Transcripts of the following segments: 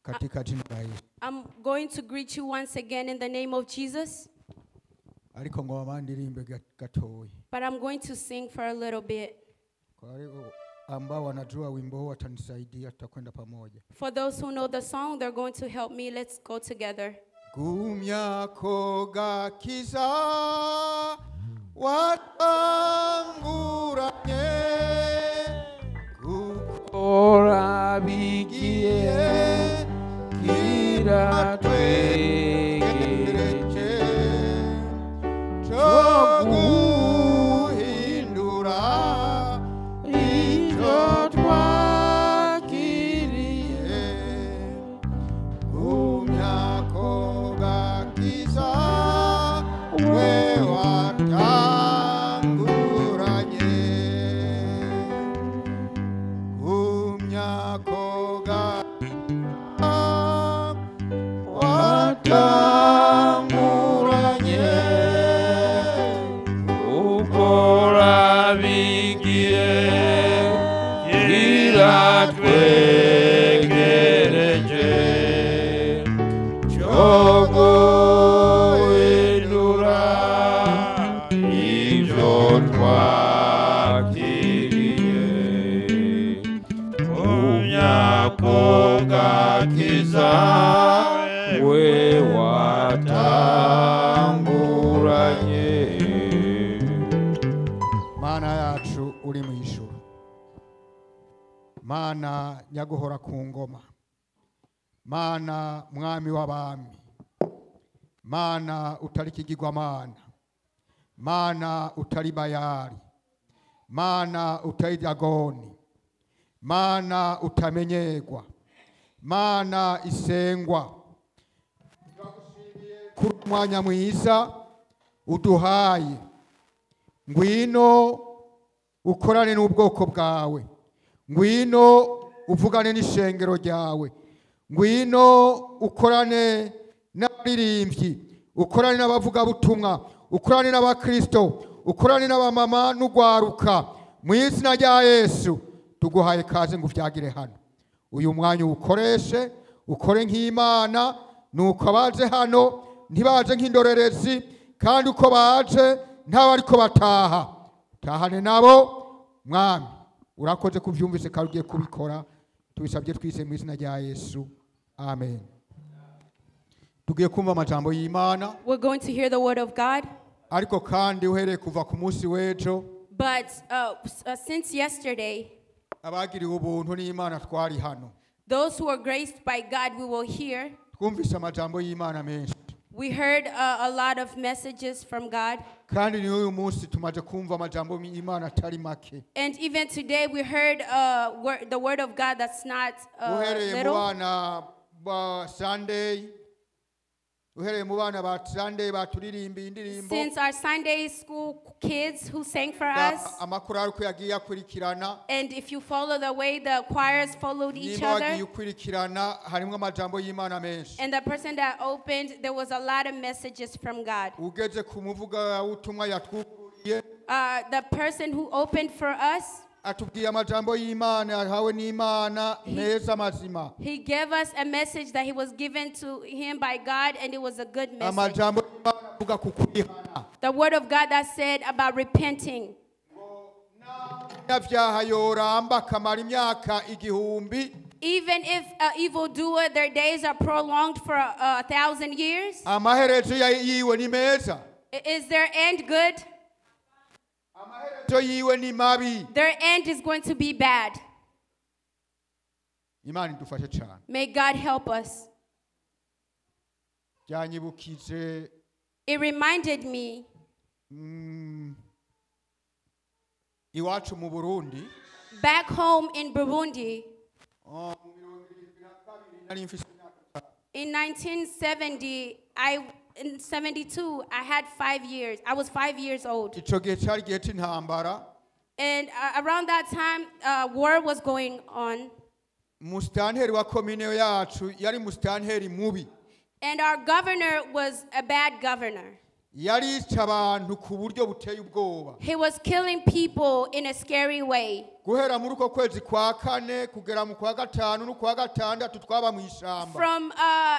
katika jina la Yesu. I'm going to greet you once again in the name of Jesus. Ariko ngo abandirimbe gatoyi. But I'm going to sing for a little bit. Kwa hiyo ambao wanajua wimbo huu watanisaidia, tutakwenda pamoja. For those who know the song, they're going to help me. Let's go together. Gumyako gakiza watanguranye gukora bigiye kira twegereje cyo guhindura icyo twakiriye. Gumyako gakiza we watanguranye gumyako gakiza watanguranye ukora bigiye kiratwegereje choguhindura ibyo twakiriye. Gumyako gakiza we watanguranye. Mana yacu uri mu ijuru, Mana nyaguhora ku ngoma, Mana mwami w'abami, Mana utari kigirwamana, Mana utari Bayali, Mana utari Dagoni, Mana utamenyerwa, Mana isengwa. Kuri mwanya mwiza uduhaye, ngwino ukorane n'ubwoko bwawe, ngwino uvugane n'ishengero ryawe, ngwino ukorane n'abaririmbyi, ukorane n'abavuga butumwa, ukorane n'abakristo, ukorane n'abamama n'ugwaruka. Mu izina rya Yesu tuguhaye kaze ngo vyagire hano. Uyu mwanya ukoreshe, ukore nk'Imana, nuko abaje hano ntibaje nk'indorerezi, kandi uko baje ntabariko bataha. Tahane nabo mwami, urakoze kuvyumvise kandi ugiye kubikora. Tubisabye twise mu izina rya Yesu. Amen. Tugiye kumva amajambo y'Imana. We're going to hear the word of God. Ariko kandi uhereye kuva ku munsi w'ejo, But since yesterday, abagiriwe ubuntu n'Imana twari hano. those who are graced by God, we will hear. Twumvise amajambo y'Imana menshi. We heard a lot of messages from God. Kandi ni uyu munsi tumaje kumva amajambo y'Imana atari make. And even today we heard the word of God that's not Uhereye mu little. bana ba Sunday, uhereye mu bana ba Sunday baturirimba indirimbo. Since our Sunday school kids who sang for us, Amakuru uko yagiye akurikirana. and if you follow the way the choirs followed each Niba other, wagiye ukurikirana harimo amajambo y'Imana menshi. and the person that opened, there was a lot of messages from God. Ugeze ku muvuga utumwa yatwukuriye. The person who opened for us, Atubwiye amajambo y'Imana yahawe n'Imana meza mazima. he gave us a message that he was given to him by God, and it was a good message. Amajambo y'Imana avuga ku kwihana. The word of God that said about repenting. Nyabyaha yoramba akamara imyaka igihumbi. Even if an evildoer, their days are prolonged for 1,000 years, Amaherezo yiwe ni meza. is their end good? Amaherezo yiwe ni mabi. Their end is going to be bad. Imana idufashe cyane. May God help us. Byanyibukije It reminded me iwacu mu Burundi. back home in Burundi in 1970, in 72, I had 5 years. I was 5 years old. Ico gihe cyari gihe cy'intambara. And around that time, war was going on. Musitanteri wa komine yacu yari musitanteri mubi. And our governor was a bad governor. yarica abantu ku buryo buteye ubwoba. He was killing people in a scary way. Guhera muri uko kwezi kwa kane kugera mu kwa gatanu no kwa gatandatu twaba mu ishamba. From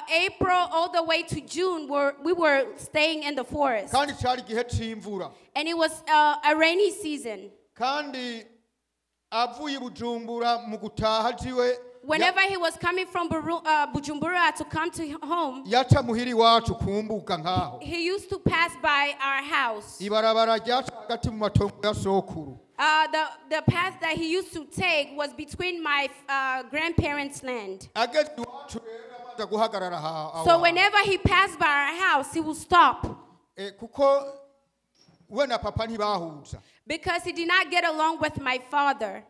April all the way to June, we were staying in the forest. Kandi cyari igihe c'imvura. And it was a rainy season. Kandi avuye Bujumbura mu gutaha jiwe. Whenever he was coming from Bujumbura to come to home, yaca muhiri wacu kumbuka nkaho. He used to pass by our house. Ibarabara ryaca hagati mu matongo ya sokuru. The path that he used to take was between my grandparents' land. So whenever he passed by our house, he would stop. Because he did not get along with my father.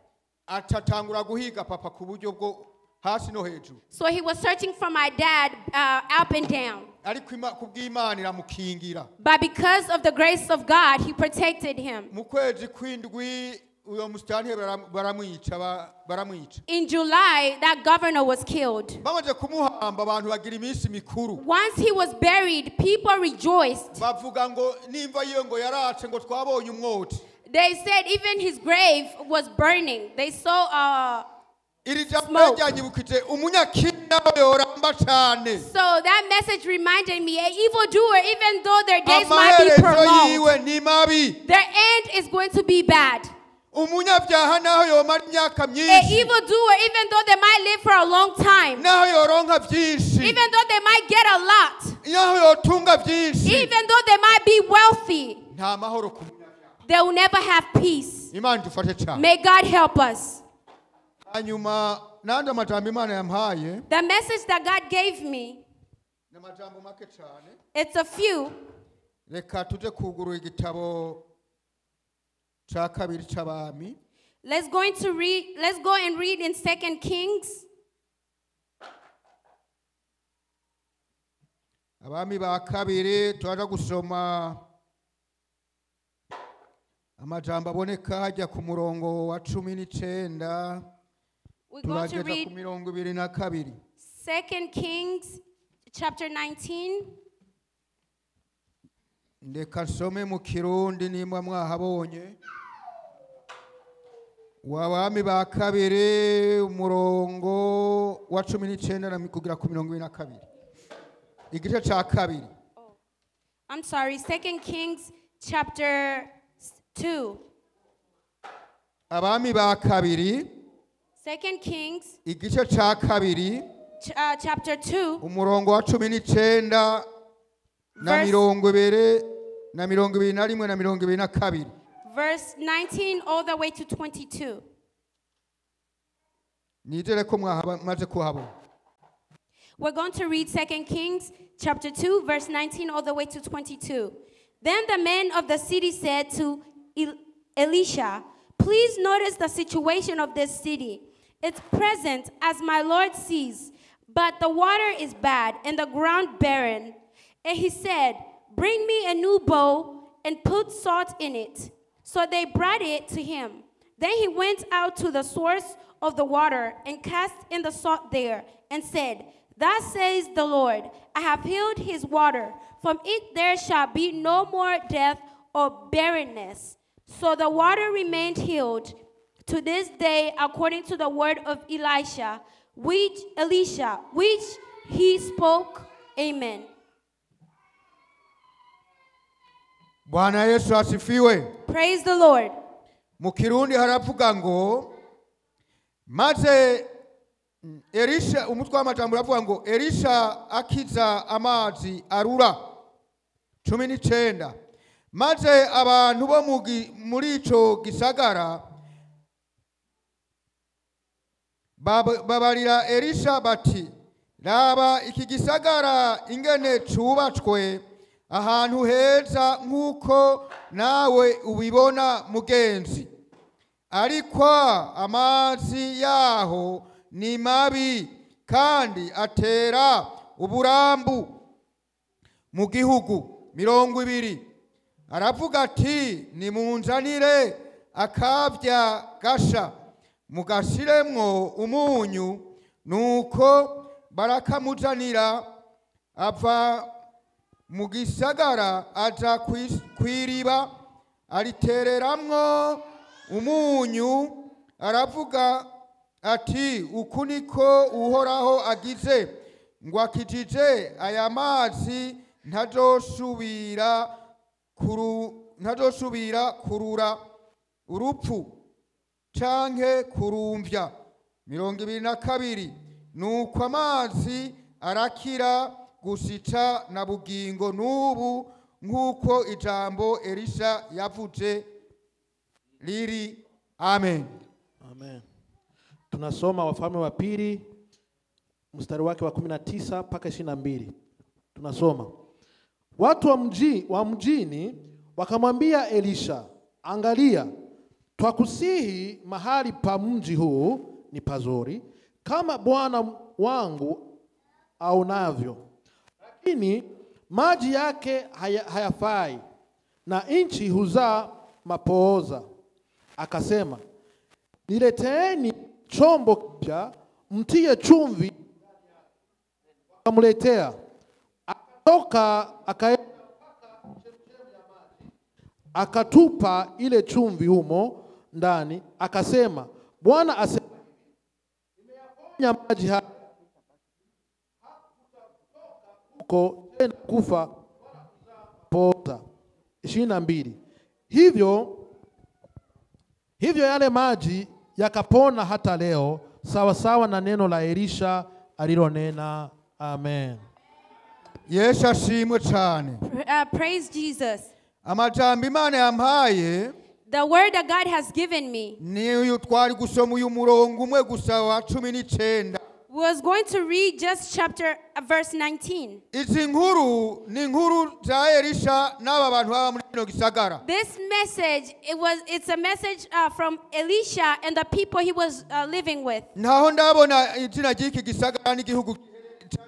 So he was searching for my dad up and down. But because of the grace of God, he protected him. In July, that governor was killed. Once he was buried, people rejoiced. They said even his grave was burning. They saw smoke. So that message reminded me, an evildoer, even though their days might be prolonged, their end is going to be bad. An evildoer, even though they might live for a long time, even though they might get a lot, even though they might be wealthy, they will never have peace. May God help us. The message that God gave me, it's a few. Let's go and read in 2 Kings. Abami ba kabiri twaje gusoma amajambo aboneka hajya ku murongo wa 19 turageza ku mirongo 22. 2 Kings chapter 19. Ndeka nsome mu Kirundi nimba mwahabonye. Wabami ba kabiri umurongo wa 19 kugira ku mirongo 22. Igice ca kabiri. I'm sorry, 2 Kings chapter 2. Abami ba kabiri. 2 Kings igice ca kabiri. Chapter 2. Umurongo wa 19 na mirongo 21 na mirongo 22. Verse 19 all the way to 22. Nizere ko mwamaze kuhabona. We're going to read 2 Kings chapter 2 verse 19 all the way to 22. Then the men of the city said to Elisha, "Please notice the situation of this city. It's present as my Lord sees, but the water is bad and the ground barren." And he said, "Bring me a new bowl and put salt in it." So they brought it to him. Then he went out to the source of the water and cast in the salt there and said, "Thus says the Lord, I have healed his water. From it there shall be no more death or barrenness." So the water remained healed to this day according to the word of Elisha, which he spoke. Amen. Bwana Yesu asifiwe. Praise the Lord. Mu Kirundi haravuga ngo maze Elisha umutwe w'amajambo uravuga ngo Elisha akiza amazi arura 19. Maze abantu bo muri ico gisagara babarira Elisha bati, "Raba iki gisagara ingene cubatswe ahantu heza nk'uko nawe ubibona mugenzi, ariko amazi yaho ni mabi kandi atera uburambu mu gihugu." 20. Aravuga ati, "Nimunzanire akavya gasha mugashiremwo umunyu." Nuko barakamuzanira mu gisagara aja kwiriba aritereramwo umunyu aravuga ati uku niko uhoraho agize ngo akijije aya mazi ntazosubira kurura urupfu canke kurumvya. 22 nuko amazi arakira gushitsa na bugingo n'ubu nk'uko ijambo Elisha yavuze liri. Amen. Amen. Tunasoma Wafalme wa pili mstari wake wa 19 mpaka 22. Tunasoma. Watu wa mjini wakamwambia Elisha, angalia, twakusihi mahali pa mji huu ni pazuri kama bwana wangu aonavyo, lakini maji yake hayafai na nchi huzaa mapooza. Akasema, nileteeni chombo kipya mtie chumvi. Akamletea. Akatoka akaenda akatupa ile chumvi humo ndani, akasema, Bwana asema, nimeyaponya maji haya, huko tena kufa pooza. 22. Hivyo yale maji yakapona hata leo, sawa sawa na neno la Elisha alilonena. Amen. Yesu ashimwe cyane. Praise Jesus. Amajambo Imana yampaye, The word that God has given me, ni uyu twari gusoma uyu murongo umwe gusa wa 19. was going to read just verse 19. Izi nkuru ni nkuru za Elisha n'aba bantu baba muri kino gisagara. This message, it's a message from Elisha and the people he was living with. Ntaho ndabona izina ry'iki gisagara n'igihugu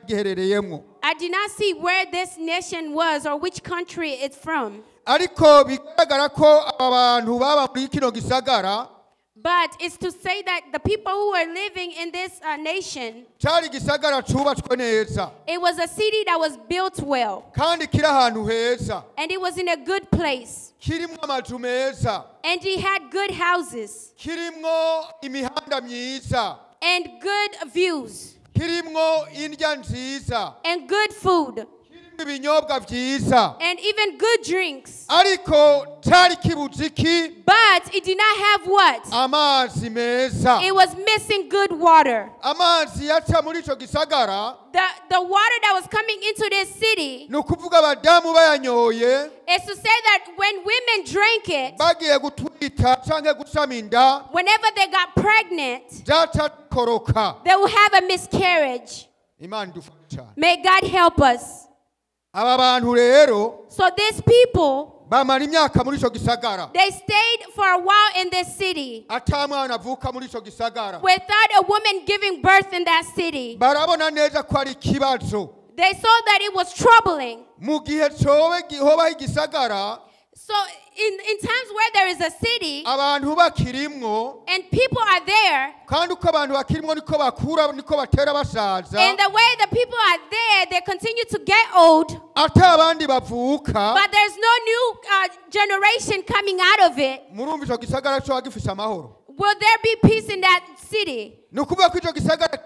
giherereyemo. I did not see where this nation was or which country it's from. Ariko bigaragara ko aba bantu baba muri kino gisagara, but it's to say that the people who were living in this nation, cyari gisagara cubatswe neza, it was a city that was built well, kandi kiri ahantu heza, and it was in a good place, kirimwo amazu meza, and it had good houses kirimwo imihanda myiza, and good views kirimwo indya nziza, and good food ibinyobwa vyiza, and even good drinks. ariko cyari kibuze iki? But it did not have what? Amazi meza. It was missing good water. Amazi yaca muri ico gisagara, The water that was coming into this city ni ukuvuga abadamu bayanyoye is to say that when women drank it, bagiye gutwita canke gusama inda, whenever they got pregnant, vyaca koroka. they will have a miscarriage. Imana idufashe cyane. May God help us. Aba bantu rero So these people, bamara imyaka muri ico gisagara, they stayed for a while in this city ata mwana avuka muri ico gisagara. without a woman giving birth in that city. Barabona neza ko ari ikibazo They saw that it was troubling. mu gihe hobaho igisagara, So in times where there is a city abantu bakirimwo, and people are there, kandi uko abantu bakirimwo niko bakura, niko batera basaza, and the way the people are there, they continue to get old, ata abandi bavuka. but there's no new generation coming out of it. Murumva ico gisagara cyo gifise amahoro? Will there be peace in that city? Ni ukuvuga ko ico gisagara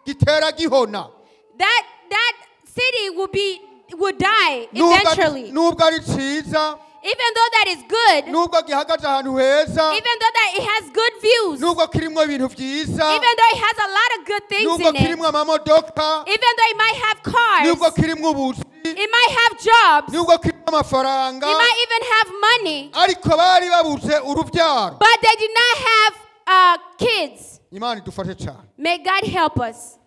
gitera gihona. That city would die eventually. Nubwo ari ciza, Even though that is good, nubwo gihagaze ahantu heza, even though that it has good views, nubwo kirimwo ibintu vyiza, even though it has a lot of good things nubwo in it, kirimwo amamodoka, even though it might have nubwo cars, kirimwo ubuzi, it might have jobs, nubwo kirimwo amafaranga, it might even have money, ariko bari babuze uruvyaro. but they did not have kids. Imana idufashe cyane. May God help us.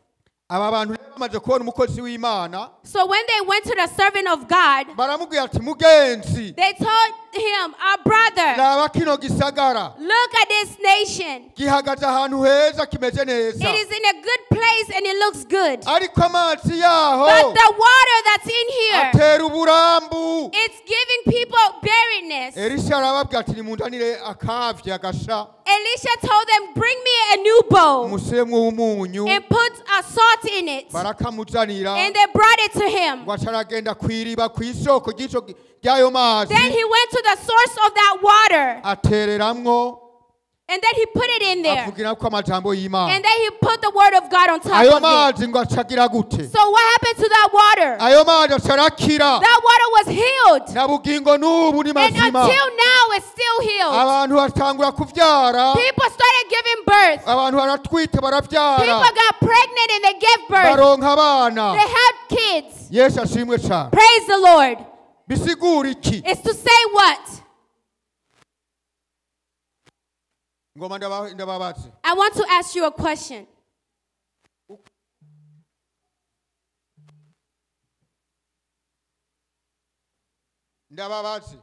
Aba bantu bamaze kubona umukozi w'Imana, So when they went to the servant of God, baramubwira ati mugenzi, they told him, our brother, raba kino gisagara look at this nation. gihagaze ahantu heza kimeze neza, It is in a good place and it looks good. ariko amazi yaho But the water that's in here, atera uburambu. it's giving people barrenness. Elisha arababwira ati nimundanire akavye agasha Elisha told them, bring me a new bowl musiremwo umunyu and put a salt in it. barakamuzanira And they brought it to him. ngo aca aragenda kw'iriba kw'isoko ry'ayo mazi Then he went to the source of that water. atereramwo And then he put it in there. avugira ko amajambo y'Imana. And then he put the word of God on top Ayo of it. mazi ngo acagira gute? So what happened to that water? Ayo mazi aca arakira That water was healed. na bugingo n'ubu ni And mazima. until now, it's still healed. Abantu batangura kuvyara, People started giving birth. abantu baratwite People baravyara, got pregnant and they gave birth. baronka abana. They had kids. Yesu ashimwe cyane. Praise the Lord. Bisigura iki? It's to say what? Ngoma ndababaze. I want to ask you a question. Ndababaze.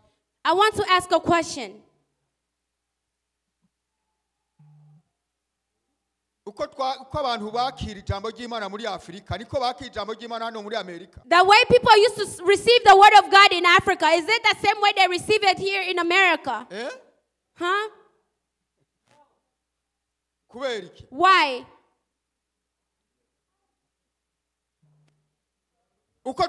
I want to ask a question. Uko abantu bakira ijambo ry'Imana muri Afrika niko bakira ijambo ry'Imana hano muri Amerika. The way people used to receive the word of God in Africa, is it the same way they receive it here in America? Eh? Huh? Kubera iki? Why? Uko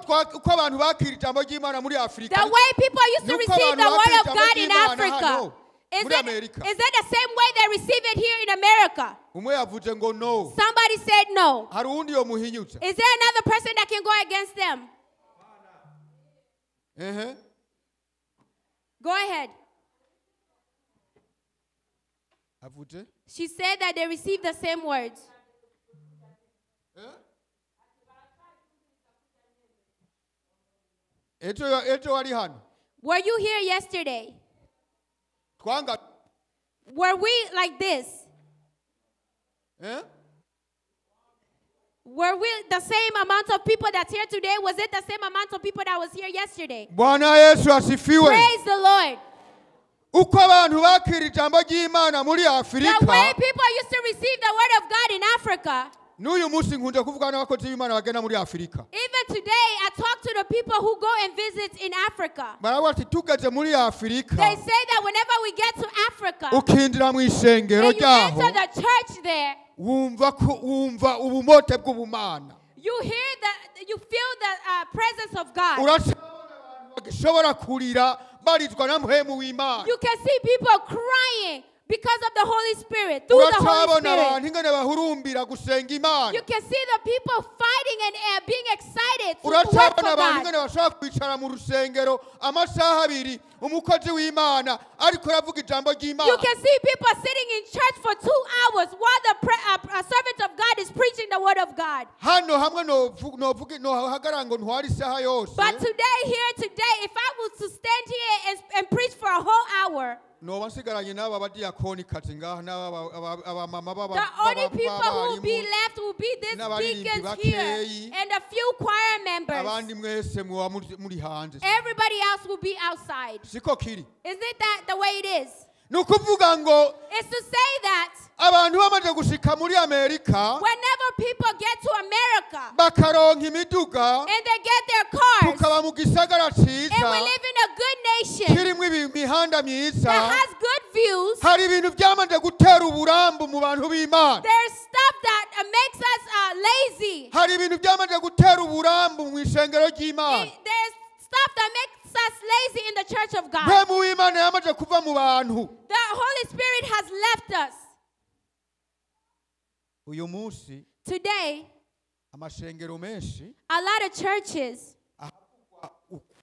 abantu bakira ijambo ry'Imana muri Afrika. The way people used to Nuko receive the abantu word of bakira God ijambo in ry'Imana Africa, hano is muri it Amerika. the same way they receive it here in America? Umwe yavuze ngo no. Somebody said no. Hari uwundi yomuhinyutsa. Is there another person that can go against them? Go ahead. Avuze? She said that they received the same words. Ejo wari hano. Were you here yesterday? Twanga. Were we like this? Eh? Were we the same amount of people that's here today? Was it the same amount of people that was here yesterday? Bwana Yesu asifiwe. Praise the Lord. Uko abantu bakira ijambo ry'Imana muri The way Afrika. people used to receive the word of God in Africa, N'uyu munsi nkunze kuvugana n'abakozi b'Imana bagenda muri Afrika. even today, I talk to the people who go and visit in Africa. Baravuga ati tugeze muri Afrika. They say that whenever we get to Africa, Ukindira mu ishengero and you enter ryaho. the church there, Wumva ubumote bw'ubumana. you feel the presence of God. Urashobora abantu bagishobora kurira barizwa na mpwemu w'Imana. You can see people crying because of the Holy Spirit, through the Holy Uracabona Spirit. abantu ingene bahurumbira gusenga Imana. You can see the people fighting and being excited to work for Uracabona abantu God. ingene bashobora kwicara mu rusengero amasaha abiri umukozi w'Imana ariko aravuga ijambo You ry'Imana. can see people sitting in church for 2 hours while a servant of God is preaching the word of God. Hano hamwe nohagarara ngo ntware isaha yose. But today, if I was to stand here and preach for a whole hour, Noba nsigaranye n'aba badiyakoni kazi ngaha n'abamama the only people who will be left will be these n'abaririmbyi deacons here bakeyi. and a few choir members. Abandi mwese muba muri hanze. Everybody else will be outside. Siko kiri. Isn't that the way it is? Nukuvuga ngo It's to say that abantu bamaze gushika muri Amerika whenever people get to America bakaronka imiduga and they get their cars, tukaba mu gisagara and we ciza live in a good nation kirimwo imihanda myiza that has good views, hari ibintu byamaze gutera uburambu mu bantu b'Imana. there's stuff that makes us lazy. Hari ibintu byamaze gutera uburambu mu ishengero ry'Imana. There's stuff that makes us lazy in the church of God. Mpwemu w'Imana yamaze kuva mu bantu. The Holy Spirit has left us. Uyu munsi Today, amashengero menshi a lot of churches, ahavugwa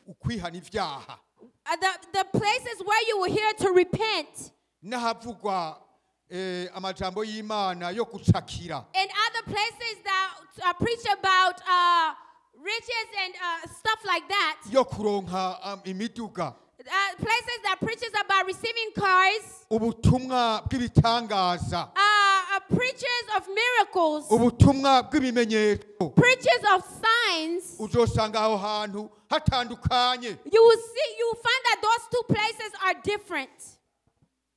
ukwihana ivyaha the places where you will hear to repent, n'ahavugwa amajambo y'Imana yo gucakira. and other places that preach about riches and stuff like that. Yo kuronka imiduga. Places that preaches about receiving cars, Ubutumwa bw'ibitangaza. preachers of miracles, Ubutumwa bw'ibimenyetso. preachers of signs. Uzosanga aho hantu hatandukanye. You will find that those two places are different.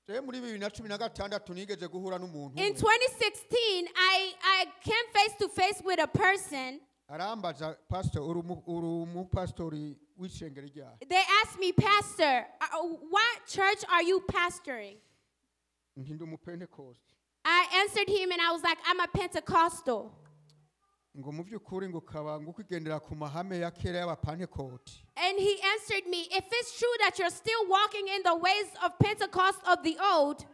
je muri 2016 nigeze guhura n'umuntu In 2016, I came face to face with a person. arambaza pastor uri pastori w'ishengero ryahe. They asked me, Pastor, what church are you pastoring? Nti ndi umupentecost. I answered him and I was like, I'm a Pentecostal. Ngo mu by'ukuri ngo kaba ngo kwigendera ku mahame ya kera y'abapentecost. And he answered me, if it's true that you're still walking in the ways of Pentecost of the old,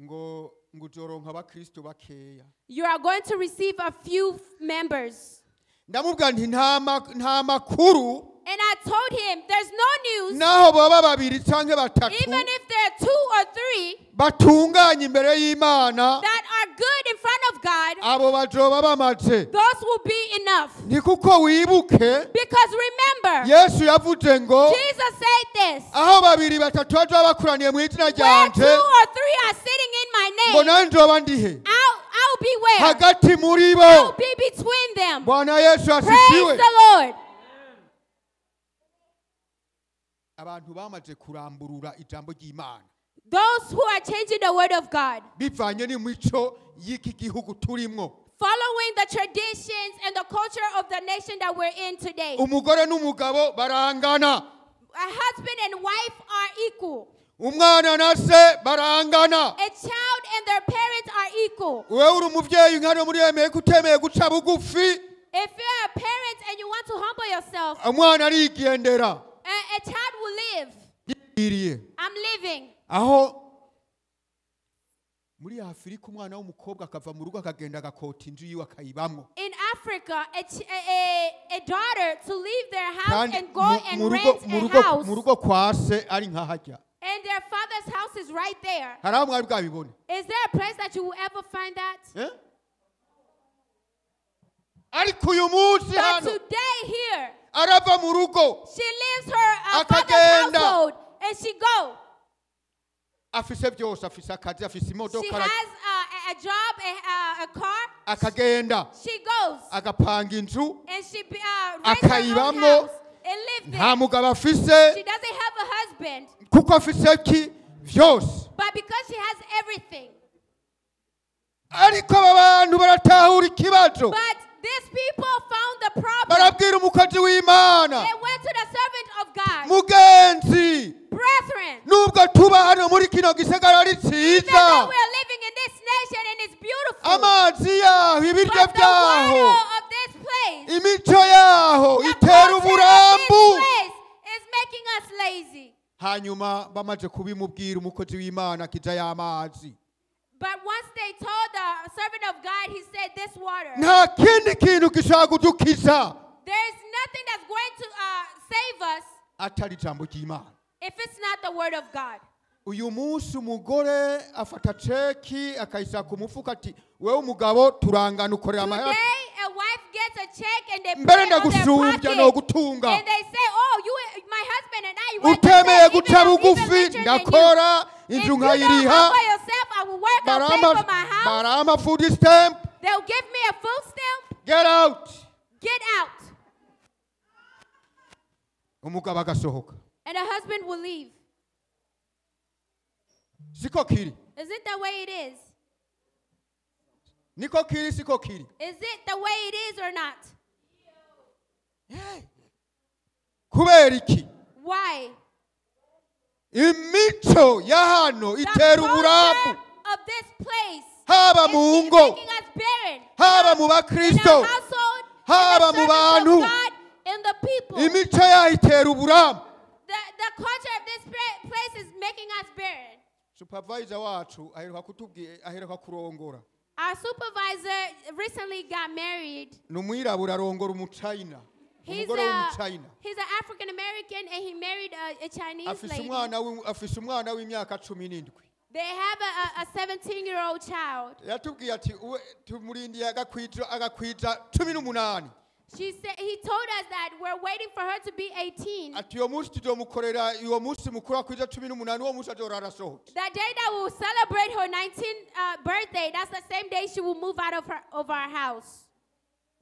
ngo uzoronka abakristo bakeya. you are going to receive a few members. Ndamubwira nti nta makuru. And I told him, there's no news, Naho baba babiri canke batatu even if there are 2 or 3 batunganye imbere y'Imana, that are good in front of God, abo bazoba bamaze. those will be enough. Ni kuko wibuke Because remember, Yesu yavuze ngo Jesus said this, aho babiri batatu bazoba bakuraniye mu izina where 2 ryanje or 3 are sitting in my ngo name, nanje nzoba ndihe I'll be where? hagati muri I'll bo. be between them. Bwana Yesu Praise asifiwe. the Lord. Abantu bamaze kuramburura ijambo ry'Imana Those who are changing the word of God, bivanye n'imico y'iki gihugu turimwo. following the traditions and the culture of the nation that we're in today. Umugore n'umugabo barangana, A husband and wife are equal. umwana na se barangana. A child and their parents are equal. Wewe uri umuvyeyi nkano muri yemeye kutemeye guca bugufi, If you're a parent and you want to humble yourself, umwana arigendera. a child will live. Yiriye I'm living. aho muri Afurika umwana w'umukobwa akava mu rugo akagenda agakota inzu yiwe akayibamwo. In Africa, a daughter to leave their house Kandi and go and rent a house, mu rugo kwa se ari nkahajya. and their father's house is right there. Hari aho mwari bwabibone. Is there a place that you will ever find that? Eh? Ariko uyu munsi But hano today here, arava mu rugo she leaves her father's Akagenda. household and she goes. afise byose, afise akazi, afise She imodoka, has a job, a car. akagenda She goes agapanga inzu, and she rents her own akayibamwo, house and lives nta there. mugabo afise She doesn't have a husband, kuko afise ki byose. but because she has everything. Ariko aba bantu baratahura ikibazo, But these people found the problem. barabwira umukozi w'Imana, They went to the servant of God. mugenzi, Brethren, nubwo tuba hano muri kino gisagara ari even though cyiza, we are living in this nation and it's beautiful, amazi yaho, ibiryo but the byaho, water of this place, imico yaho the itera culture of uburambu. this place is making us lazy. Hanyuma bamaze kubimubwira umukozi w'Imana kija y'amazi, But once they told the servant of God, he said, this water, nta kindi kintu gishobora kudukiza there is nothing that's going to save us atari ijambo ry'Imana. if it's not the word of God. Uyu munsi umugore afata ceki akayishyira ku mufuka ati wewe umugabo turangana ukorera amahera, Today, a wife gets a check and they put mbere it on their ndagusumbya no pocket. gutunga, And they say, oh, my husband and I, we're the utemeye same, guca even I'm even bugufi richer than you. ndakora If inzu you don't nkayiriha, humble yourself, I will work, I'll pay for my house. barama food stamp, They'll give me a food stamp. get out. Get out. Umugabo agasohoka. And a husband will leave. Siko kiri, Is it the way it is? niko kiri, siko kiri. Is it the way it is or not? Kubera iki? Why? Imico ya hano The itera culture uburambu, of this place haba mu is ngo, making us barren. haba mu In our bakristo, household, haba in the mu service bantu. of God, in the people. imico yaho itera uburambu. The culture of this place is making us barren. Supervisor wacu aheruka kurongora, Our supervisor recently got married. ni umwirabura arongora umuchina, umugore w'umuchina, He's an African American and he married a Chinese afise lady. umwana w'imyaka 17. They have a 17-year-old child. Yatubwiye ati tumurindiye agakwija 18. He told us that we're waiting for her to be 18. Ati uwo munsi tuzomukorera uwo munsi mukuru akwija 18, uwo munsi azora arasohoka. The day that we'll celebrate her 19th birthday, that's the same day she will move out of our house.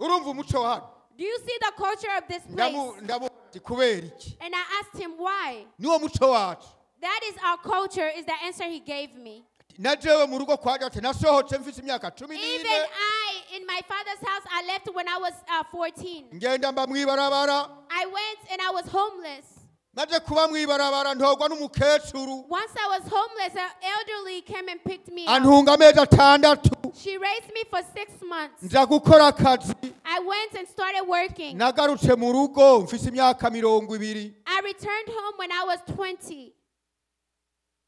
Urumva umuco hano? Do you see the culture of this place? Ndabu kubera iki? And I asked him why. Niwo muco wacu. That is our culture, is the answer he gave me. na jewe mu rugo kwa data nasohotse mfise imyaka cumi Even n'ine I, in my father's house, I left when I was 14. ngenda mba mwibarabara I went and I was homeless. maze kuba mwibarabara ntogwa n'umukecuru Once I was homeless, an elderly came and picked me up. antunga amezi atandatu She raised me for 6 months. nja gukora akazi I went and started working. nagarutse mu rugo mfise imyaka 20. I returned home when I was 20.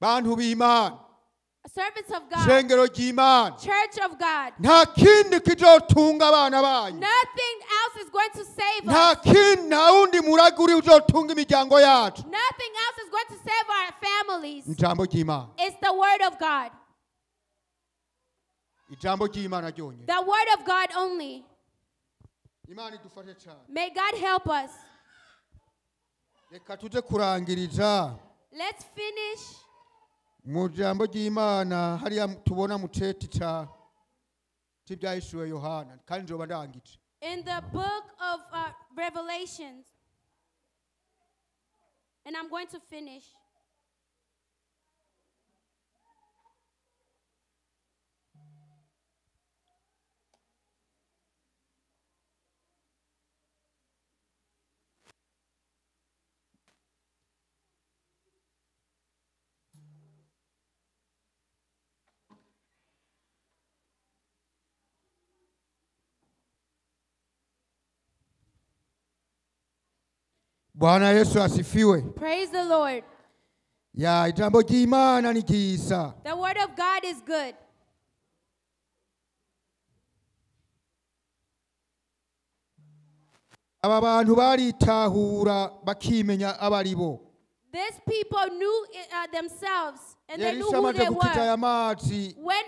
bantu b'Imana Servants of God. shengero ry'Imana Church of God. nta kindi kizotunga abana banyu Nothing else is going to save nta us. kindi nta wundi muragi uri uzotunga imiryango yacu Nothing else is going to save our families. ijambo ry'Imana It's the word of God. ijambo ry'Imana ryonyine The word of God only. Imana idufashe cyane May God help us. reka tuze kurangiriza Let's finish mu jambo ry'Imana hariya tubona mu ceti cy'ibyahishuwe Yohana kandi nzoba ndangije in the book of Revelations. And I'm going to finish. Bwana Yesu asifiwe Praise the Lord. ya ijambo ry'Imana ni ryiza The word of God is good. aba bantu baritahura bakimenya abaribo These people knew themselves and they knew Elisha who amaze they gukiza were. aya mazi When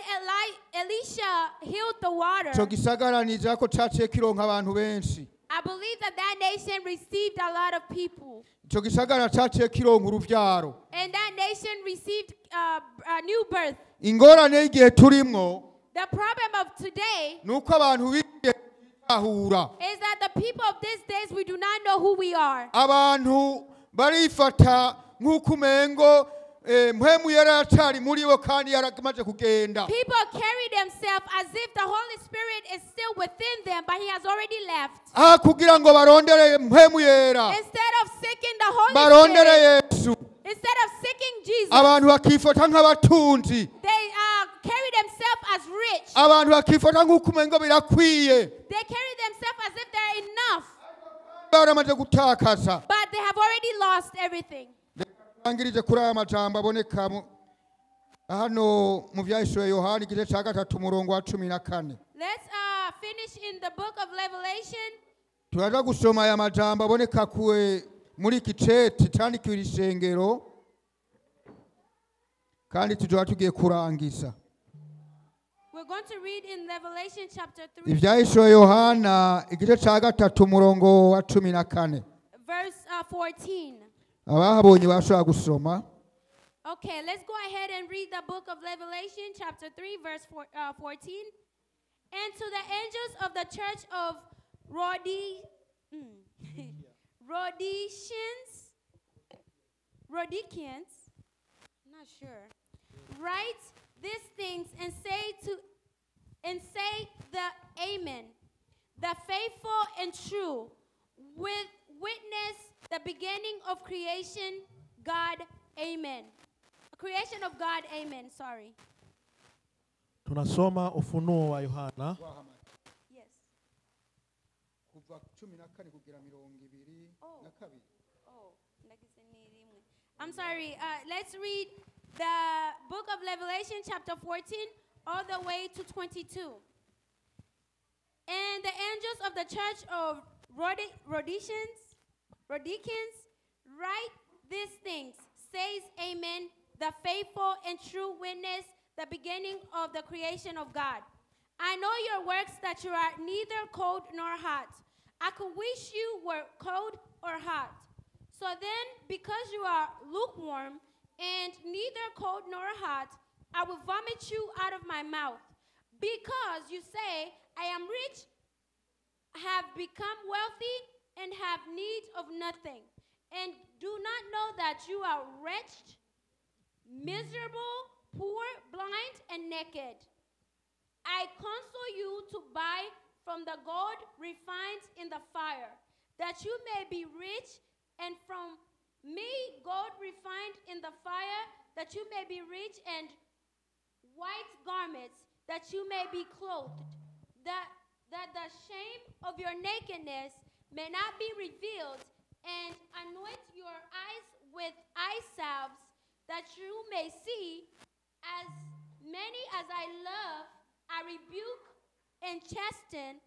Elisha healed the water, ico gisagaranije ko caciye kironka abantu benshi I believe that that nation received a lot of people. ico gisagara caciye kironka uruvyaro And that nation received a new birth. ingorane y'igihe turimwo The problem of today nuko abantu bigiye kwitahura is that the people of these days, we do not know who we are. abantu barifata nk'uko umengo mpwemu yaracari muri bo kandi yaramaze kugenda People carry themselves as if the Holy Spirit is still within them, but He has already left. kugira ngo barondere mpwemu yera Instead of seeking the Holy barondere Spirit, Yesu instead of seeking Jesus, abantu bakifata nk'abatunzi they carry themselves as rich. abantu bakifata nk'uko umengo birakwiye They carry themselves as if they're enough, baramaze gutakaza but they have already lost everything. angirije kuri aya majambo aboneka hano mu byahishuwe Yohana igice cya 3 umurongo wa 14 Let's finish in the book of Revelation. turaza gusoma aya majambo aboneka muri iki ceti candikiwe ishengero kandi tuzoba tugiye kurangiza We're going to read in Revelation chapter 3, ibyahishuwe Yohana igice cya 3 umurongo wa 14 verse 14. abahabonye bashobora gusoma Okay, let's go ahead and read the book of Revelation chapter 3, verse 14. And to the angels of the church of Rhodicians, not sure, write these things and say the Amen, the faithful and true, with witness the beginning of creation, God, Amen. Creation of God, Amen. Sorry. Tunasoma Ufunuo wa Yohana Yes. I'm sorry. Let's read the book of Revelation, chapter 14, all the way to 22. And the angels of the church of Rhodicians, write these things, says Amen, the faithful and true witness, the beginning of the creation of God. I know your works, that you are neither cold nor hot. I could wish you were cold or hot. So then, because you are lukewarm and neither cold nor hot, I will vomit you out of my mouth. Because you say, I am rich, have become wealthy, and have need of nothing, and do not know that you are wretched, miserable, poor, blind, and naked. I counsel you to buy from the gold refined in the fire, that you may be rich, and from me gold refined in the fire, that you may be rich, and white garments, that you may be clothed, that the shame of your nakedness may not be revealed, and anoint your eyes with eye salves, that you may see. As many as I love, I rebuke and chasten.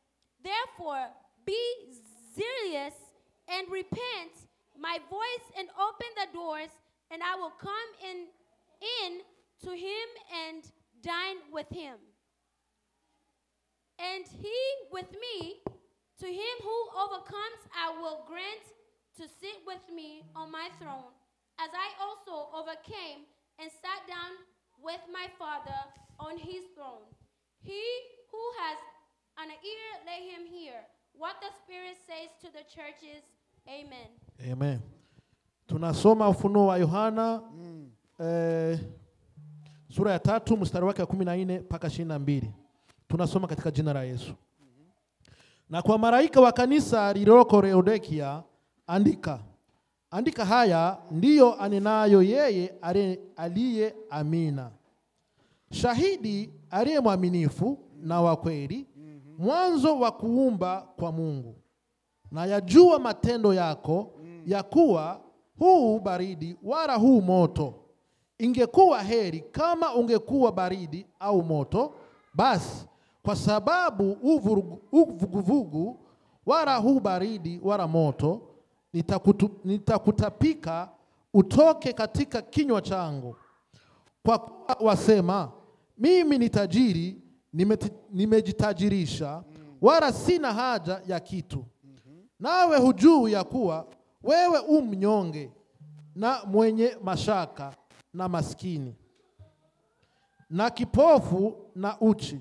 Therefore, be zealous and repent. My voice and open the doors, and I will come in to him and dine with him. And he with me. To him who overcomes, I will grant to sit with me on my throne, as I also overcame and sat down with my Father on his throne. He who has an ear, let him hear what the Spirit says to the churches. Amen. Amen. Tunasoma Ufunuo wa Yohana sura ya 3 mstari wake wa 14 mpaka 22. Tunasoma katika jina la Yesu. Na kwa malaika wa kanisa lililoko Laodikia andika. Andika haya ndiyo anenayo yeye aliye amina, shahidi aliye mwaminifu na wa kweli, mwanzo wa kuumba kwa Mungu. Na yajua matendo yako, ya kuwa huu baridi wala huu moto. Ingekuwa heri kama ungekuwa baridi au moto, basi kwa sababu uvuguvugu wala huu baridi wala moto, nitakutapika utoke katika kinywa changu. Kwa kuwa wasema, mimi ni tajiri, nimejitajirisha, wala sina haja ya kitu. Nawe hujui ya kuwa wewe mnyonge na mwenye mashaka na maskini na kipofu na uchi.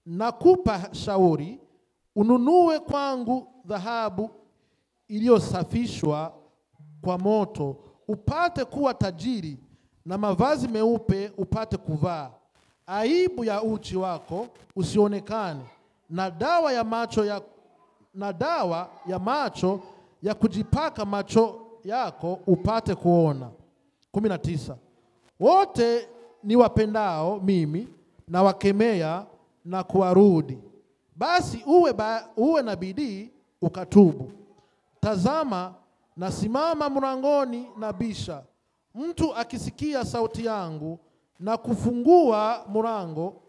Nakupa shauri, ununue kwangu dhahabu iliyosafishwa kwa moto, upate kuwa tajiri, na mavazi meupe upate kuvaa. Aibu ya uchi wako usionekane, na dawa ya macho ya kujipaka macho yako upate kuona. 19. Wote ni wapendao mimi na wakemea na kuwarudi. Basi uwe na bidii ukatubu. Tazama, nasimama mlangoni na bisha. Mtu akisikia sauti yangu na kufungua mlango,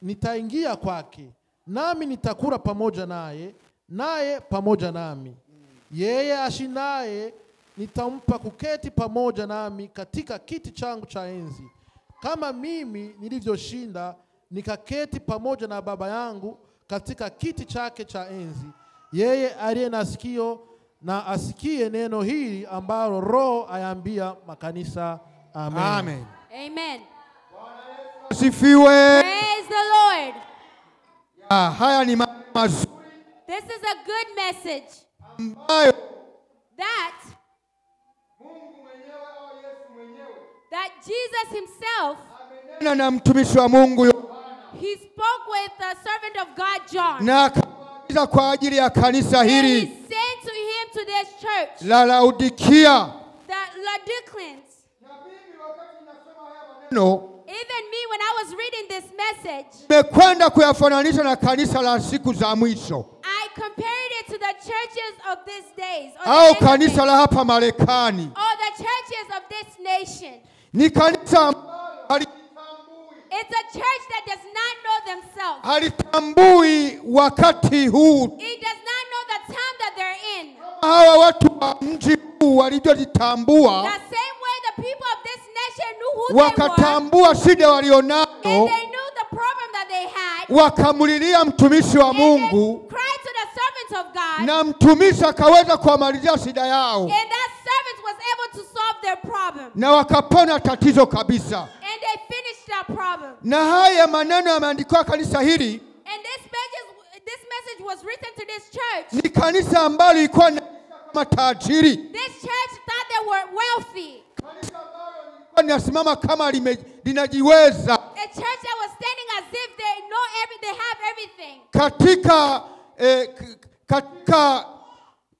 nitaingia kwake, nami nitakula pamoja naye, naye pamoja nami. Yeye ashindaye nitampa kuketi pamoja nami katika kiti changu cha enzi, kama mimi nilivyoshinda nikaketi pamoja na Baba yangu katika kiti chake cha enzi. Yeye aliye na sikio na asikie neno hili ambalo Roho ayaambia makanisa. Amen. Amen. Amen. Asifiwe. Praise the Lord. Haya ni mazuri This is a good message ambayo that Jesus himself, na mtumishi wa Mungu he spoke with the servant of God John. na akaagiza kwa ajili ya kanisa And he hili sent to him to this church, la Laodikia. the Laodiceans. No, Even me, when I was reading this message, nimekwenda kuyafananisha na kanisa la siku za mwisho I compared it to the churches of these days, au kanisa la hapa Marekani. or the churches of this nation. Ni kanisa It's a church that does not know themselves. halitambui wakati huu. It does not know the time that they're in. Hawa watu wa mji huu walivyojitambua, The same way the people of this nation knew who they were, wakatambua shida and walionayo, they knew the problem that they had, wakamulilia mtumishi wa and they Mungu, cried to the servant of God, na mtumishi akaweza kuwamalizia shida yao, and that servant was able to solve their problem, na wakapona tatizo kabisa. and they finished that problem. Na haya maneno yameandikwa kanisa hili, And this message was written to this church. ni kanisa ambalo lilikuwa kama tajiri, This church thought they were wealthy. linasimama kama linajiweza A church that was standing as if they have everything.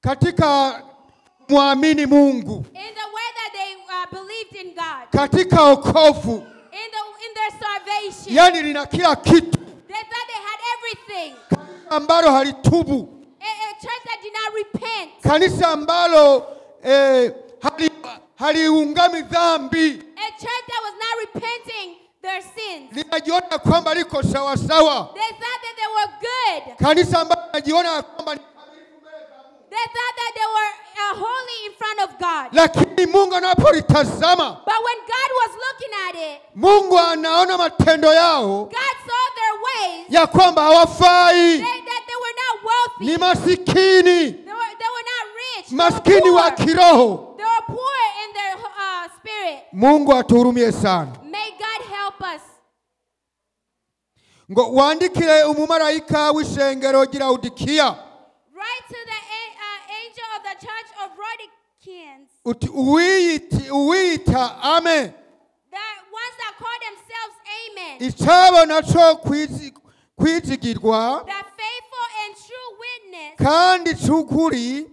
Katika muamini Mungu. In the way that they believed in God. Katika wokovu. In their salvation. Yani lina kila kitu. They thought they had everything. Ambalo halitubu. A church that did not repent. Kanisa ambalo haliungami dhambi. A church that was not repenting their sins. Linajiona kwamba liko sawa sawa. They thought that they were good. Kanisa ambalo linajiona kwamba they thought that they were holy in front of God. Lakini Mungu anapolitazama, but when God was looking at it, Mungu anaona matendo yao. God saw their ways. Ya kwamba hawafai. That they were not wealthy. Ni masikini. They were not rich. Maskini wa kiroho. They were poor in their spirit. Mungu atuhurumie sana. May God help us. Ngo wandikire umumarayika w'ishengero Laodikia. Write to the angel of the church of Laodiceans. Uti uwita amen. The ones that call themselves amen. Ichabo nacho kwizigirwa. The faithful and true witness. Kandi cyukuri.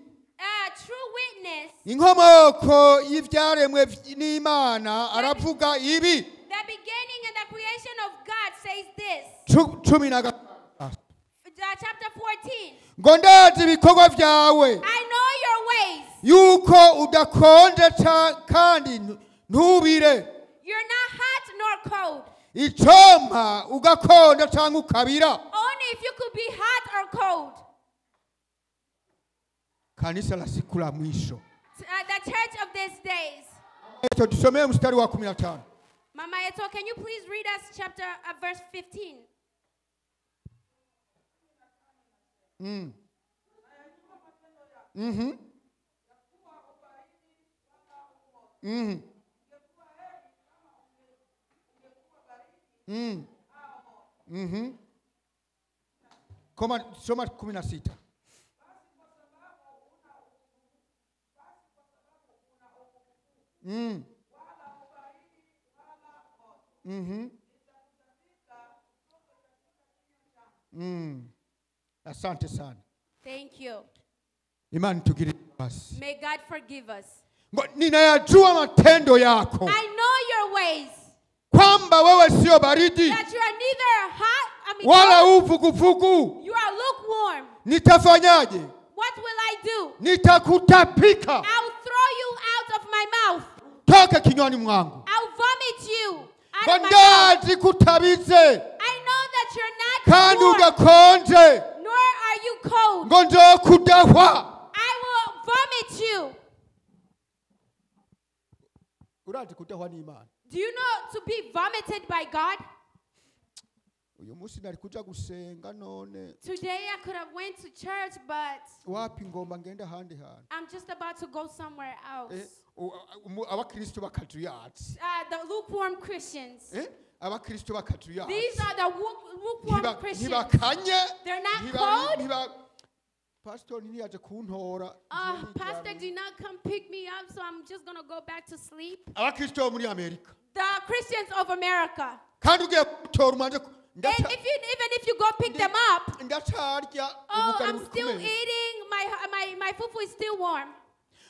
True witness. Inkomoko y'ivyaremwe n'Imana aravuga ibi. The beginning and the creation of God says this. Chapter 14. Gondazi ibikorwa vyawe. I know your ways. Yuko udakonje kandi ntubire. You're not hot nor cold. Icompa ugakonja cyangwa ukabira. Only if you could be hot or cold. Kanisa la siku la mwisho. The church of these days. Tusomee mstari wa 15. Mama Eto, can you please read us chapter verse 15? Soma 16. Asante sana. Thank you. Imani tukiri basi. May God forgive us. Ninayajua matendo yako. I know your ways. Kwamba wewe sio baridi. That you are neither hot, wala uvuguvugu. You are lukewarm. Nitafanyaje? What will I do? Nitakutapika. I'll throw you out of my mouth. Toka kinywani mwangu. I'll vomit you out of my mouth. Bandazi kutabize. I know that you're not kandi warm, ugakonje. nor are you cold. Ngo nzokudahwa. I will vomit you. Urazi kudahwa ni Imana. Do you know to be vomited by God? Uyu munsi nalikuja gusenga none. Today I could have went to church, but Wapi ngomba ngenda handi handi. I'm just about to go somewhere else. Abakristo bakatuyatsi. The lukewarm Christians. Abakristo bakatuyatsi. These are the lukewarm Christians. Ntibakanye. They're not cold. Pastor nini aje kuntora. Pastor did not come pick me up, so I'm just going to go back to sleep. Abakristo muri Amerika. The Christians of America. Kandi ugiye gutora umanje. Even if you go pick them up, I'm still eating. My fufu is still warm.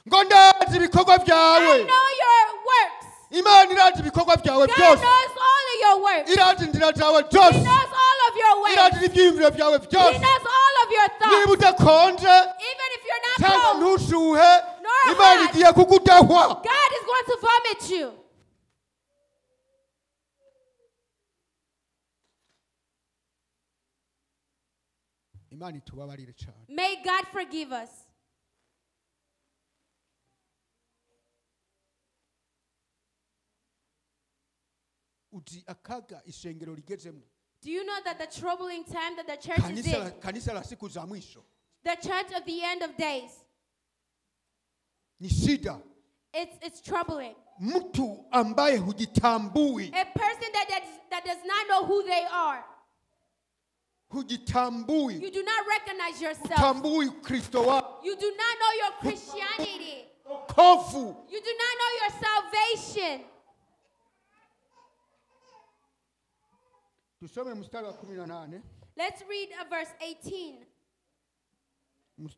Ngo ndazi ibikorwa byawe. I know your works. Imana irazi ibikorwa byawe byose. God knows all of your works. Irazi inzira zawe He byose. knows all of your ways. Irazi ibyiyumviro byawe He byose. knows all of your thoughts. Niba udakonje Even if you're not cyangwa cold, ntushuhe, nor Imana hot, igiye kugudahwa. God is going to vomit you. Imana itubabarire cyane. May God forgive us. Uti akaga ishengero ligezemo. Do you know that the troubling time that the church is in, Kanisa la siku za mwisho. the church of the end of days, Ni shida. it's troubling. Mtu ambaye hujitambui. A person that does not know who they are. Hujitambui. You do not recognize yourself. Tambui Kristo wako. You do not know your Christianity. Kofu. You do not know your salvation. tusome mstari wa 18. Let's read verse 18.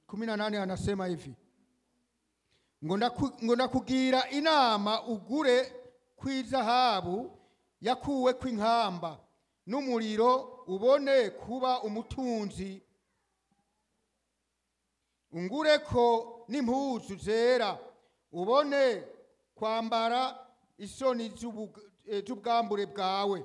18 anasema hivi: ngo ndakugira inama ugure kw'izahabu yakuwe kw'inkamba n'umuriro ubone kuba umutunzi, ungureko n'impuzu zera ubone kwambara isoni z'ubwambure bwawe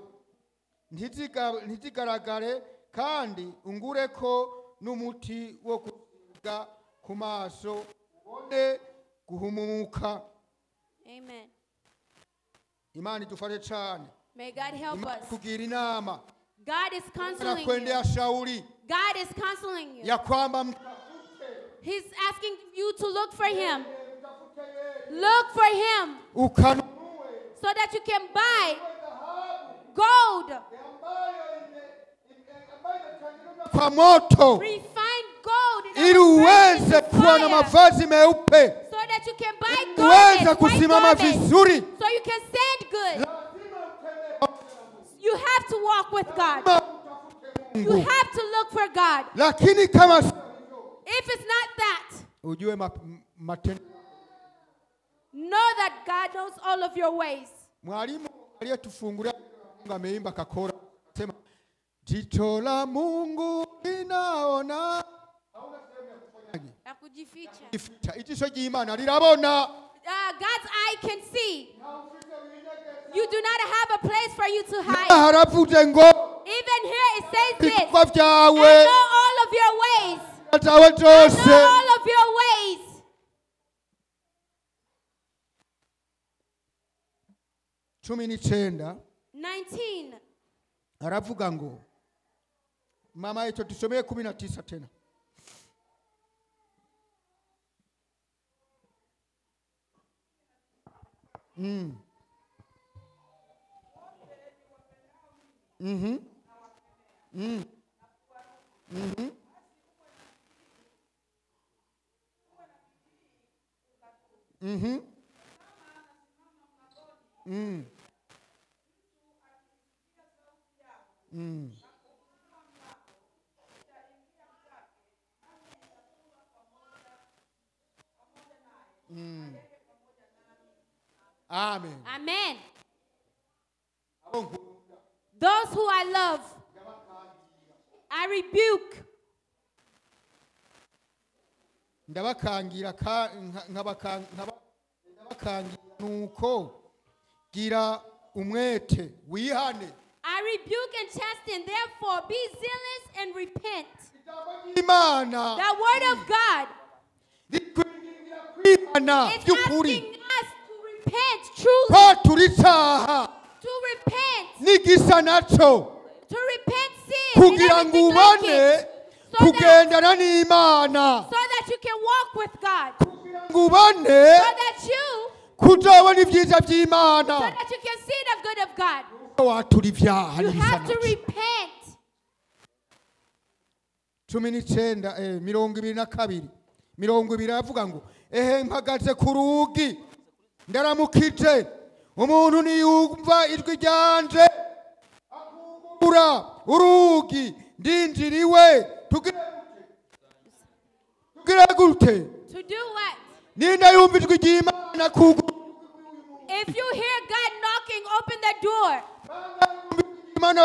ntizigaragare, kandi ungureko n'umuti wo kusiga ku maso ubone guhumuka. Amen. Imana idufashe cyane. May God help us. Kugira inama. God is counseling you. Kwendea shauri. God is counseling you. Ya kwamba He's asking you to look for him. Look for him so that you can buy gold. Kwa moto. Refined gold ili uweze kuwa na mavazi meupe. So that you can buy gold. Kusimama vizuri. So you can stand good. You have to walk with God. You have to look for God. Lakini kama if it's not that, ujue know that God knows all of your ways. Mwalimu aliyetufungulia ameimba kakora sema jicho la Mungu linaona, hauna sehemu ya kufanyaje? Ya kujificha. Ijisho ry'Imana rirabona. God's eye can see. You do not have a place for you to hide. Even here it says this. I know all of your ways. I know all of your ways. 19. Aravuga ngo mama yetu tusomee 19 tena. Amen. Amen. Those who I love, I rebuke. Ndabakangira nuko gira umwete wihane. I rebuke and chasten, therefore be zealous and repent. The word of God is asking us to repent truly. To repent. To repent sin. So that you can walk with God. So that you can see the good of God. You have to repent. 19:22 avuga ngo mpagaze ku rugi ndaramukije umuntu niyumva ijwi ryanje akugura urugi ndinjiriwe tugire gute. To do what? Ninda yumva ijwi ry'Imana kugura. If you hear God knocking, open the door. Those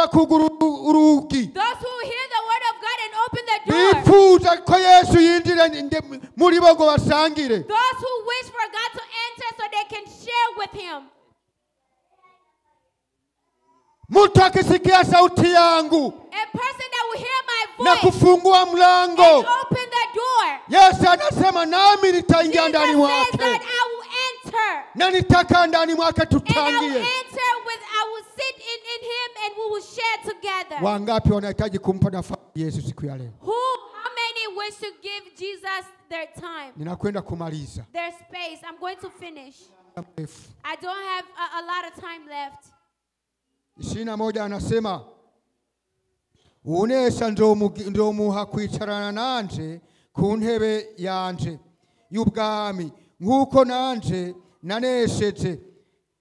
who hear the word of God and open the door. Those who wish for God to enter so they can share with him. A person that will hear my voice and open the door. Jesus says that I will enter. And I will sit in him and we will share together. How many wish to give Jesus their time? Their space. I'm going to finish. I don't have a lot of time left. 21 anasema unesha ndomuha kwicarana nanje ku ntebe yanje y'ubwami nk'uko nanje nanesheje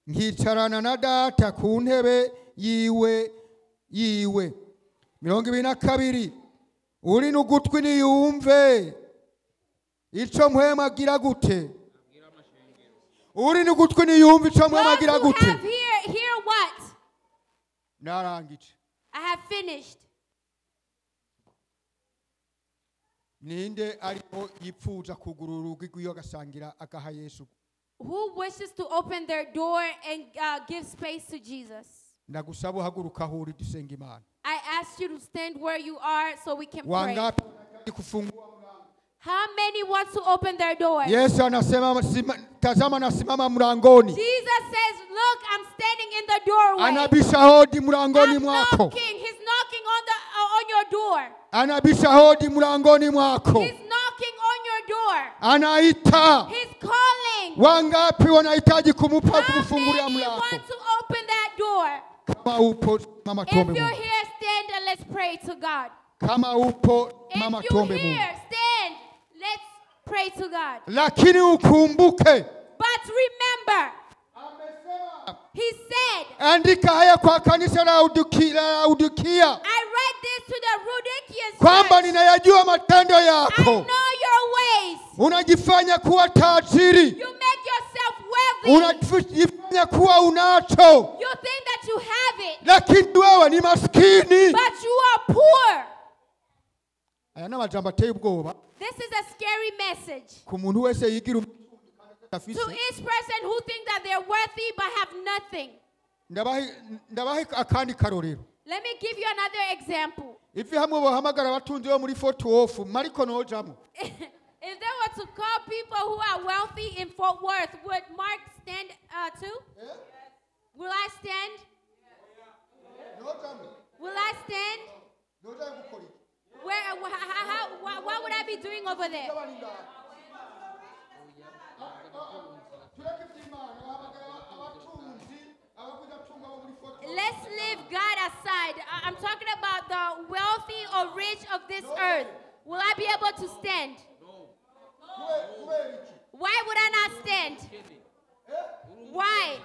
nkicarana na data ku ntebe yiwe yiwe. 22 uri n'ugutwi niyumve ico mpwema agira gute. Uri n'ugutwi niyumve ico mpwema agira gute. Hear what? Narangije. I have finished. Ninde ariko yipfuza kugurura urugi rw'iyo agasangira agaha Yesu. Who wishes to open their door and give space to Jesus? Ndagusaba uhaguruka aho uri dusenga Imana. I ask you to stand where you are so we can pray. Wangapi kufungua mlango? How many want to open their doors? Yesu anasema tazama nasimama mlangoni. Jesus says, look, I'm standing in the doorway. Anabisha hodi mlangoni I'm mwako. knocking. He's knocking on your door. Anabisha hodi mlangoni mwako. He's knocking on your door. Anaita. He's calling. Wangapi wanahitaji kumupa How kumfungulia many mlango? want to open that door? Kama upo mama If tuombe you're Mungu. here, stand and let's pray to God. Kama upo mama If you're tuombe here, Mungu. stand. Let's pray to God. Lakini ukumbuke. But remember, he said, Andika haya kwa kanisa la Laodikia. I read this to the Laodiceans Kwamba church. ninayajua matendo I yako. know your ways. Unajifanya kuwa tajiri. You make yourself wealthy. Unajifanya kuwa unacho. You think that you have it, Lakini wewe ni maskini. but you are poor. Aya n'amajambo ateye ubwoba. This is a scary message Ku muntu wese yigira afise. to each person who thinks that they're worthy but have nothing. Ndabahe akandi karorero. Let me give you another example. Ifi hamwe bohamagara abatunzi bo muri Fort Worth, Mariko nojamo. If they were to call people who are wealthy in Fort Worth, would Mark stand too? Yeah. Will I stand? Nojamo. Will I stand? Nojamo gukora iki? What would I be doing over there? Let's leave God aside. I'm talking about the wealthy or rich of this earth. Will I be able to stand? Why would I not stand? Why?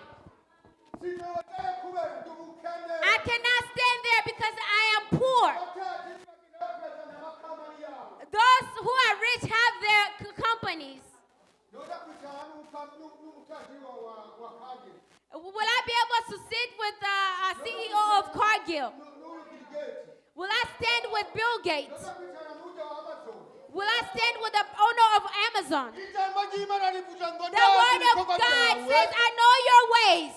I cannot stand there because I am poor. Those who are rich have their companies. Will I be able to sit with the CEO of Cargill? Will I stand with Bill Gates? Will I stand with the owner of Amazon? The word of God says, I know your ways.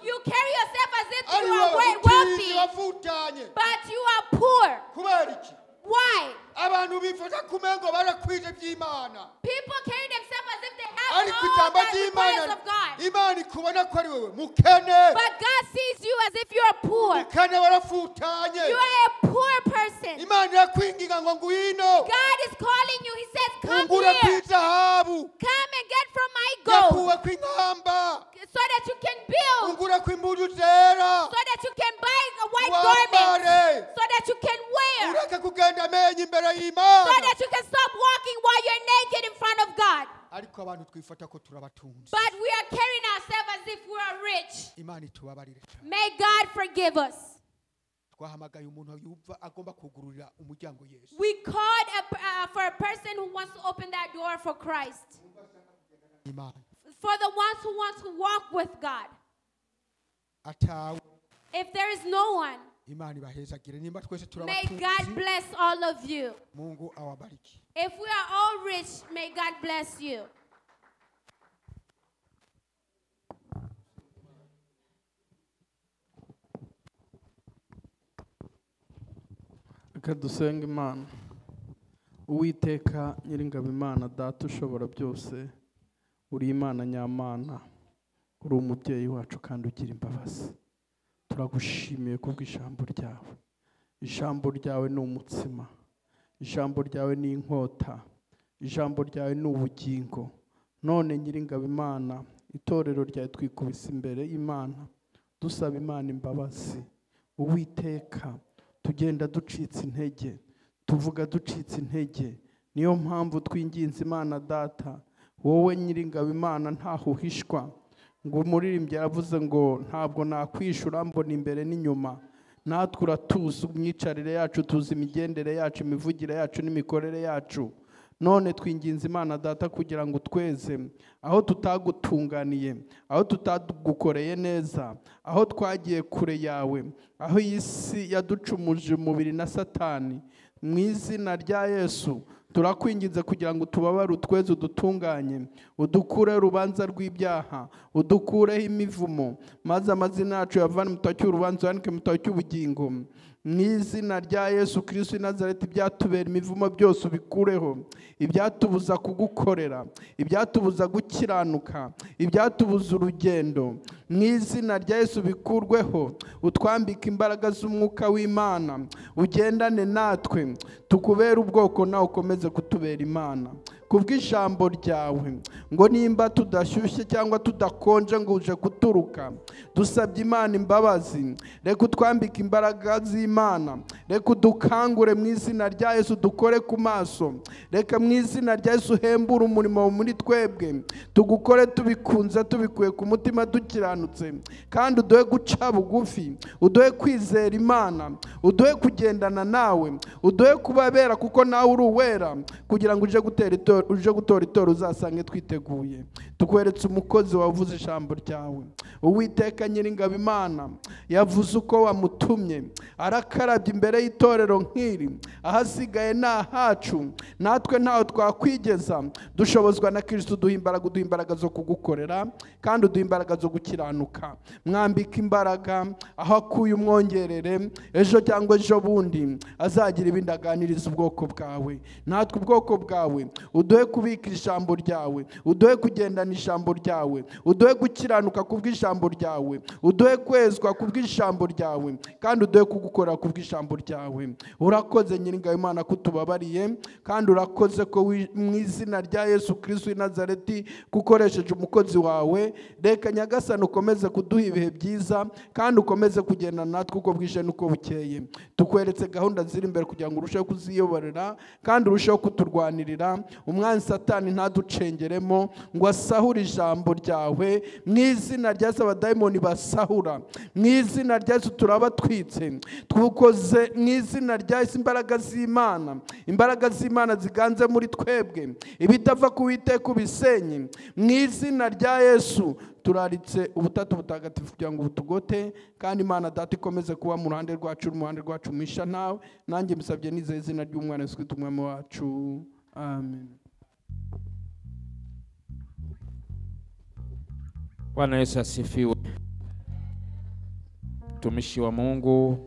You carry yourself as if you are wealthy, but you are poor. Why? People carry themselves as if they have all the requirements of God. But God sees you as if you are poor. You are a poor person. God is calling you. He says, come here. Come and get from my gold so that you can build, so that you can buy a white garment, so that you can wear, so that you can stop walking while you're naked in front of God. But we are carrying ourselves as if we are rich. May God forgive us. We called for a person who wants to open that door for Christ. For the ones who want to walk with God. If there is no one, may God bless all of you. If we are all rich, may God bless you. Dusenga Imana. Uwiteka Nyiringabo Imana Data ushobora byose, uri Imana nyamana, uri umubyeyi wacu kandi ugira imbabazi. Turagushimiye kubw'ijambo ryawe. Ijambo ryawe ni umutsima, ijambo ryawe ni inkota, ijambo ryawe ni ubugingo. None Nyiringabo Imana, itorero ryawe twikubise imbere y'Imana, dusaba Imana imbabazi. Uwiteka, tugenda ducitse intege, tuvuga ducitse intege. Niyo mpamvu twinginze Imana Data, wowe Nyiringabo Imana ntaho uhishwa, ngo umuririmbyi yaravuze ngo ntabwo nakwishura mbona imbere n'inyuma. Natwe uratuzi imyicarire yacu, tuzi imigendere yacu, imivugire yacu n'imikorere yacu. None twinginze Imana Data kugira ngo tweze aho tutagutunganiye, aho tutagukoreye neza, aho twagiye kure yawe, aho iyi si yaducumuje umubiri na Satani. Mu izina rya Yesu turakwinginze kugira ngo tubabare, utweze, udutunganye, udukure urubanza rw'ibyaha, udukureho imivumo, maze amazina yacu yavane mu gitabo cy'urubanza yandike mu gitabo cy'ubugingo. Mu izina rya Yesu Kristo w'i Nazareti, ibyatubera imivumo byose ubikureho, ibyatubuza kugukorera, ibyatubuza gukiranuka, ibyatubuza urugendo, mu izina rya Yesu bikurweho. Utwambike imbaraga z'umwuka w'Imana, ugendane natwe, tukubere ubwoko nawe ukomeze kutubera Imana. Kubw'ijambo ryawe ngo nimba tudashyushye cyangwa tudakonje ngo uje kuturuka, dusabye Imana imbabazi. Reka utwambike imbaraga z'Imana, reka udukangure mu izina rya Yesu, dukore ku maso. Reka mu izina rya Yesu uhembure umurimo muri twebwe, tugukore tubikunze, tubikuye ku mutima, dukiranutse, kandi uduhe guca bugufi, uduhe kwizera Imana, uduhe kugendana nawe, uduhe kubabera kuko nawe uri uwera, kugira ngo uje gutora itoro uzasange twiteguye. Tukweretse umukozi wavuze ijambo ryawe, Uwiteka Nyiringabo Imana yavuze uko wamutumye, arakarabye imbere y'itorero nk'iri, ahasigaye nta hacu, natwe ntaho twakwigeza. Dushobozwa na Kristo, uduha imbaraga zo kugukorera, kandi uduha imbaraga zo gukiranuka. Mwambika imbaraga, aho akuye umwongerere, ejo cyangwa ejo bundi azagira ibindi aganiriza ubwoko bwawe. Natwe ubwoko bwawe uduhe kubika ijambo ryawe, uduhe kugendana ijambo ryawe, uduhe gukiranuka kubw'ijambo ryawe, uduhe kwezwa kubw'ijambo ryawe, kandi uduhe kugukorera kubw'ijambo ryawe. Urakoze Nyiringabo Imana ko utubabariye, kandi urakoze ko mu izina rya Yesu Kristo w'i Nazareti gukoresheje umukozi wawe. Reka Nyagasani ukomeze kuduha ibihe byiza, kandi ukomeze kugendana natwe uko bwije n'uko bukeye. Tukweretse gahunda ziri imbere kugira ngo urusheho kuziyoborera, kandi urusheho kuturwanirira. Umwanzi Satani ntaducengeremo ngo asahure ijambo ryawe. Mu izina rya Yesu abadayimoni basahura, mu izina rya Yesu turabatwitse, twukoze mu izina rya Yesu. Imbaraga z'Imana ziganze muri twebwe, ibitava ku Uwiteka ubisenye. Mu izina rya Yesu turaritse ubutatu butagatifu kugira ngo butugote, kandi Imana Data ikomeze kuba mu ruhande rwacu, mu ruhande rwacu mwisha nawe. Nanjye mbisabye nizeye izina ry'Umwana Yesu Kristo umwami wacu, amen. Bwana Yesu asifiwe. Mtumishi wa Mungu